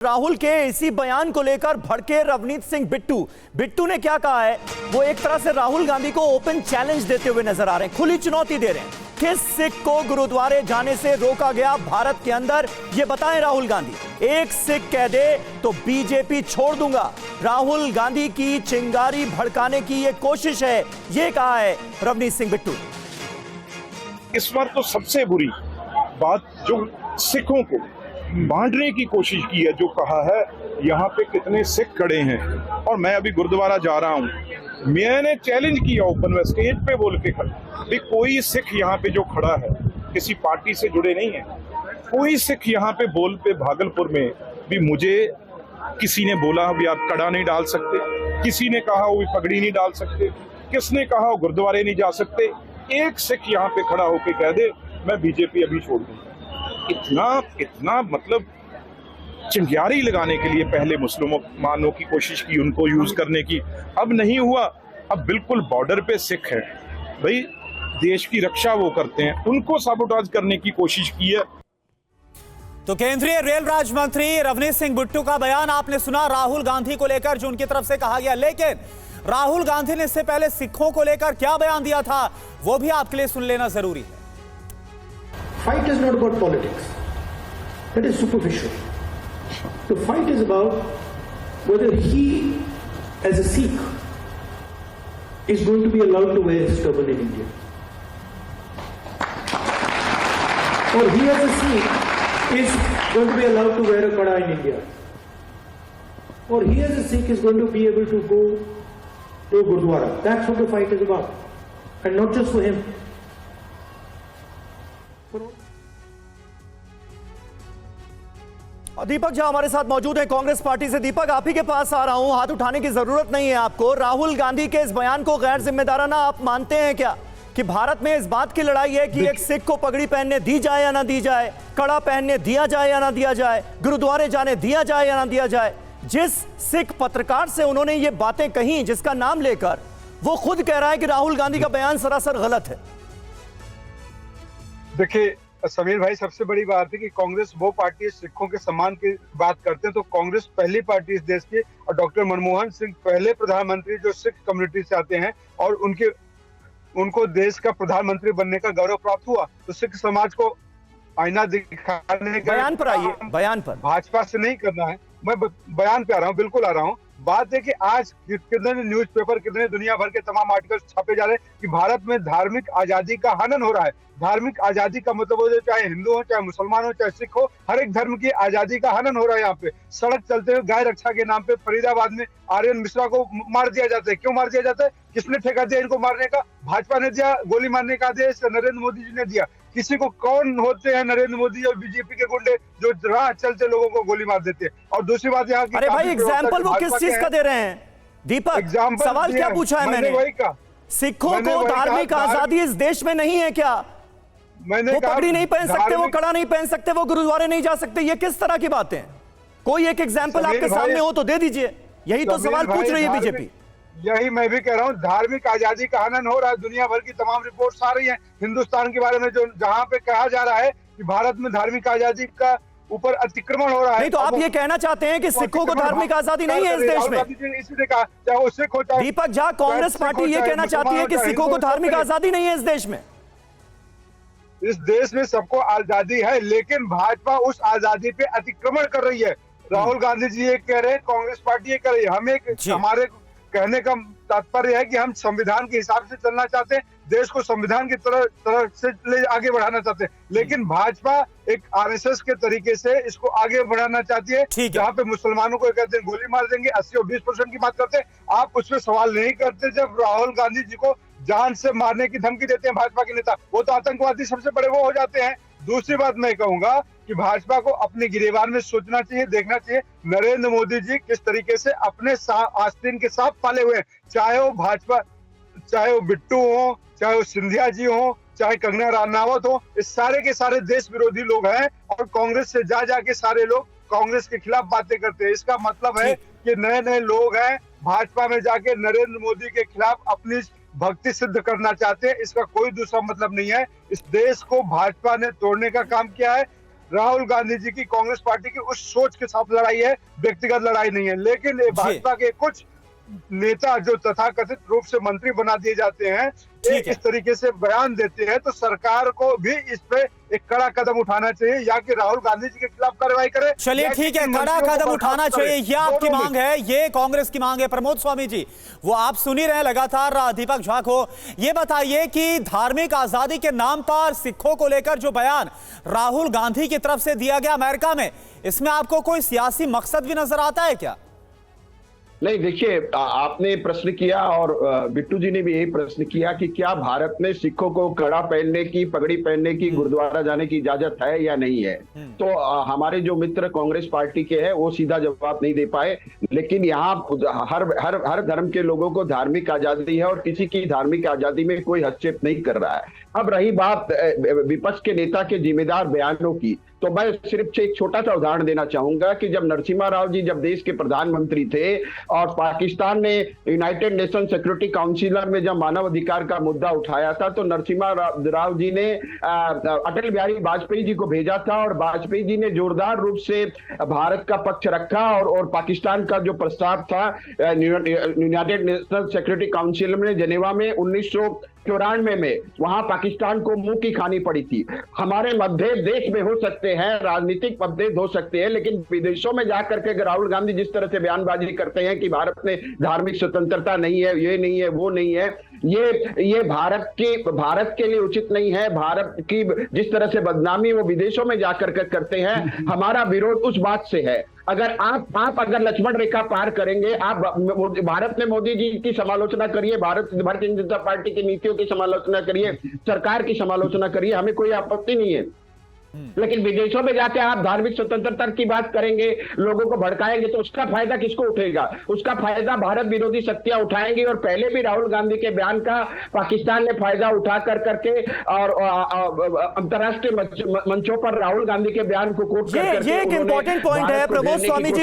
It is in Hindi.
राहुल के इसी बयान को लेकर भड़के रवनीत सिंह बिट्टू ने क्या कहा है? वो एक तरह से राहुल गांधी को ओपन चैलेंज देते हुए नजर आ रहे हैं, खुली चुनौती दे रहे हैं। किस सिख को गुरुद्वारे जाने से रोका गया भारत के अंदर, ये बताएं राहुल गांधी। एक सिख कह दे तो बीजेपी छोड़ दूंगा। राहुल गांधी की चिंगारी भड़काने की ये कोशिश है, ये कहा है रवनीत सिंह बिट्टू। इस बार तो सबसे बुरी बात जो सिखों को बांटने की कोशिश की है, जो कहा है यहाँ पे कितने सिख खड़े हैं और मैं अभी गुरुद्वारा जा रहा हूँ, मैंने चैलेंज किया ओपन में स्टेज पे बोल के भी कोई सिख यहाँ पे जो खड़ा है किसी पार्टी से जुड़े नहीं है, कोई सिख यहाँ पे बोल पे भागलपुर में भी मुझे किसी ने बोला भी आप कड़ा नहीं डाल सकते, किसी ने कहा वो पगड़ी नहीं डाल सकते, किसने कहा वो गुरुद्वारे नहीं जा सकते। एक सिख यहाँ पे खड़ा होके कह दे मैं बीजेपी अभी छोड़ दूंगा। इतना मतलब चिंगारी लगाने के लिए पहले मुसलमानों की कोशिश की, उनको यूज करने की, अब नहीं हुआ। अब बिल्कुल बॉर्डर पे सिख है भाई, देश की रक्षा वो करते हैं, उनको साबोटाज करने की कोशिश की है। तो केंद्रीय रेल राज्य मंत्री रवनीत सिंह बिट्टू का बयान आपने सुना राहुल गांधी को लेकर जो उनकी तरफ से कहा गया, लेकिन राहुल गांधी ने इससे पहले सिखों को लेकर क्या बयान दिया था वो भी आपके लिए सुन लेना जरूरी है। Fight is not about politics. That is superficial. The fight is about whether he, as a Sikh, is going to be allowed to wear his turban in India. Or he, as a Sikh, is going to be allowed to wear a kada in India. Or he, as a Sikh, is going to be able to go to Gurdwara. That's what the fight is about. And not just for him. Deepak Jha हमारे साथ मौजूद हैं कांग्रेस पार्टी से। दीपक, आप ही के पास आ रहा हूं, हाथ उठाने की जरूरत नहीं है आपको। राहुल गांधी के इस बयान को गैर जिम्मेदाराना आप मानते हैं क्या कि भारत में इस बात की लड़ाई है कि एक सिख को पगड़ी पहनने दी जाए या ना दी जाए, कड़ा पहनने दिया जाए या ना दिया जाए, गुरुद्वारे जाने दिया जाए या ना दिया जाए? जिस सिख पत्रकार से उन्होंने ये बातें कही, जिसका नाम लेकर, वो खुद कह रहा है कि राहुल गांधी का बयान सरासर गलत है। देखिए समीर भाई, सबसे बड़ी बात है कि कांग्रेस वो पार्टी है सिखों के सम्मान की बात करते हैं तो कांग्रेस पहली पार्टी इस देश की, और डॉक्टर मनमोहन सिंह पहले प्रधानमंत्री जो सिख कम्युनिटी से आते हैं और उनको देश का प्रधानमंत्री बनने का गौरव प्राप्त हुआ। तो सिख समाज को आईना दिखाने का बयान पर आइए, बयान पर। भाजपा से नहीं करना है, मैं बयान पे आ रहा हूँ, बिल्कुल आ रहा हूँ। बात है कि आज कितने न्यूज़पेपर, कितने दुनिया भर के तमाम आर्टिकल छापे जा रहे हैं कि भारत में धार्मिक आजादी का हनन हो रहा है। धार्मिक आजादी का मतलब हो, चाहे हिंदू हो, चाहे मुसलमान हो, चाहे सिख हो, हर एक धर्म की आजादी का हनन हो रहा है। यहाँ पे सड़क चलते हुए गाय रक्षा के नाम पे फरीदाबाद में आर्यन मिश्रा को मार दिया जाता है। क्यों मार दिया जाता है? किसने ठेका दिया इनको मारने का? भाजपा ने दिया। गोली मारने का आदेश नरेंद्र मोदी जी ने दिया। किसी को कौन होते हैं नरेंद्र मोदी और बीजेपी के गुंडे जो राह चलते लोगों को गोली मार देते हैं? और दूसरी बात यहाँ की, अरे भाई एग्जाम्पल वो किस चीज का दे रहे हैं? दीपक, सवाल क्या पूछा है मैंने? वही कहा, सिखों को धार्मिक आजादी इस देश में नहीं है क्या? मैंने वो पगड़ी नहीं पहन सकते, वो कड़ा नहीं पहन सकते, वो गुरुद्वारे नहीं जा सकते, ये किस तरह की बातें हैं? कोई एक एग्जाम्पल आपके सामने हो तो दे दीजिए। यही तो सवाल पूछ रही है बीजेपी। यही मैं भी कह रहा हूँ, धार्मिक आजादी का हनन हो रहा है। दुनिया भर की तमाम रिपोर्ट्स आ रही हैं हिंदुस्तान के बारे में, जो जहां पे कहा जा रहा है कि भारत में धार्मिक आजादी का ऊपर अतिक्रमण हो रहा है। नहीं तो आप ये कहना चाहते हैं कि सिखों को धार्मिक आजादी नहीं है इस देश में? इसने कहा चाहे वो सिख हो, चाहे दीपक झा, कांग्रेस पार्टी ये कहना चाहती है कि सिखों को धार्मिक आजादी नहीं है इस देश में। इस देश में सबको आजादी है, लेकिन भाजपा उस आजादी पे अतिक्रमण कर रही है। राहुल गांधी जी ये कह रहे हैं, कांग्रेस पार्टी ये कह रही है। हमारे कहने का तात्पर्य है कि हम संविधान के हिसाब से चलना चाहते हैं, देश को संविधान की तरह से ले आगे बढ़ाना चाहते हैं, लेकिन भाजपा एक आरएसएस के तरीके से इसको आगे बढ़ाना चाहती है। जहाँ पे मुसलमानों को कहते हैं गोली मार देंगे, 80 और 20% की बात करते हैं, आप उस पर सवाल नहीं करते। जब राहुल गांधी जी को जान से मारने की धमकी देते हैं भाजपा के नेता, वो तो आतंकवादी सबसे बड़े वो हो जाते हैं। दूसरी बात मैं कहूंगा कि भाजपा को अपने गिरेबान में सोचना चाहिए, देखना चाहिए नरेंद्र मोदी जी किस तरीके से अपने आस्तीन के सांप पाले हुए हैं। चाहे वो भाजपा, चाहे वो बिट्टू हो, चाहे वो सिंधिया जी हो, चाहे कंगना रनावत हो, इस सारे के सारे देश विरोधी लोग हैं और कांग्रेस से जा जाके सारे लोग कांग्रेस के खिलाफ बातें करते हैं। इसका मतलब है कि नए नए लोग हैं भाजपा में जाके नरेंद्र मोदी के खिलाफ अपनी भक्ति सिद्ध करना चाहते हैं। इसका कोई दूसरा मतलब नहीं है। इस देश को भाजपा ने तोड़ने का काम किया है। राहुल गांधी जी की कांग्रेस पार्टी की उस सोच के साथ लड़ाई है, व्यक्तिगत लड़ाई नहीं है। लेकिन ये भाजपा के कुछ नेता जो तथाकथित रूप से मंत्री बना दिए जाते हैं, ये ठीक है। इस तरीके से बयान देते हैं, तो सरकार को भी इस पे एक कड़ा कदम उठाना चाहिए, या कि राहुल गांधी जी के खिलाफ कार्रवाई करे। चलिए या ठीक कि है, इन कड़ा मंत्रियों को कदम उठाना बर्खास्त करे। चाहिए, ये आपकी दोनों में। मांग है, ये कांग्रेस की मांग है। प्रमोद स्वामी जी, वो आप सुन ही रहे हैं लगातार दीपक झा को। ये बताइए कि धार्मिक आजादी के नाम पर सिखों को लेकर जो बयान राहुल गांधी की तरफ से दिया गया अमेरिका में, इसमें आपको कोई सियासी मकसद भी नजर आता है क्या? नहीं, देखिए, आपने प्रश्न किया और बिट्टू जी ने भी यही प्रश्न किया कि क्या भारत में सिखों को कड़ा पहनने की, पगड़ी पहनने की, गुरुद्वारा जाने की इजाजत है या नहीं है। तो हमारे जो मित्र कांग्रेस पार्टी के हैं वो सीधा जवाब नहीं दे पाए, लेकिन यहाँ हर धर्म के लोगों को धार्मिक आजादी है और किसी की धार्मिक आजादी में कोई हस्तक्षेप नहीं कर रहा है। अब रही बात विपक्ष के नेता के जिम्मेदार बयानों की, तो मैं सिर्फ एक छोटा सा उदाहरण देना चाहूंगा कि जब नरसिम्हा राव जी जब देश के प्रधानमंत्री थे और पाकिस्तान ने यूनाइटेड नेशन सिक्योरिटी काउंसिल में जब मानव अधिकार का मुद्दा उठाया था, तो नरसिम्हा राव जी ने अटल बिहारी वाजपेयी जी को भेजा था और वाजपेयी जी ने जोरदार रूप से भारत का पक्ष रखा और पाकिस्तान का जो प्रस्ताव था यूनाइटेड नेशन सिक्योरिटी काउंसिल में जेनेवा में 1994 में, वहां पाकिस्तान को मुंह की खानी पड़ी थी। हमारे मतभेद देश में हो सकते हैं, राजनीतिक मतभेद हो सकते हैं, लेकिन विदेशों में जाकर के राहुल गांधी जिस तरह से बयानबाजी करते हैं कि भारत में धार्मिक स्वतंत्रता नहीं है, ये नहीं है, वो नहीं है, ये भारत के लिए उचित नहीं है। भारत की जिस तरह से बदनामी वो विदेशों में जाकर के करते हैं, हमारा विरोध उस बात से है। अगर आप अगर लक्ष्मण रेखा पार करेंगे, आप भारत में मोदी जी की समालोचना करिए, भारतीय जनता पार्टी की नीतियों की समालोचना करिए, सरकार की समालोचना करिए, हमें कोई आपत्ति नहीं है। लेकिन विदेशों में जाके आप धार्मिक स्वतंत्रता की बात करेंगे, लोगों को भड़काएंगे, तो उसका फायदा किसको उठेगा? उसका फायदा भारत विरोधी शक्तियां उठाएंगी। और पहले भी राहुल गांधी के बयान का पाकिस्तान ने फायदा उठा करके और अंतर्राष्ट्रीय मंचों पर राहुल गांधी के बयान को कोट कर ये एक इंपॉर्टेंट पॉइंट है प्रमोद स्वामी जी।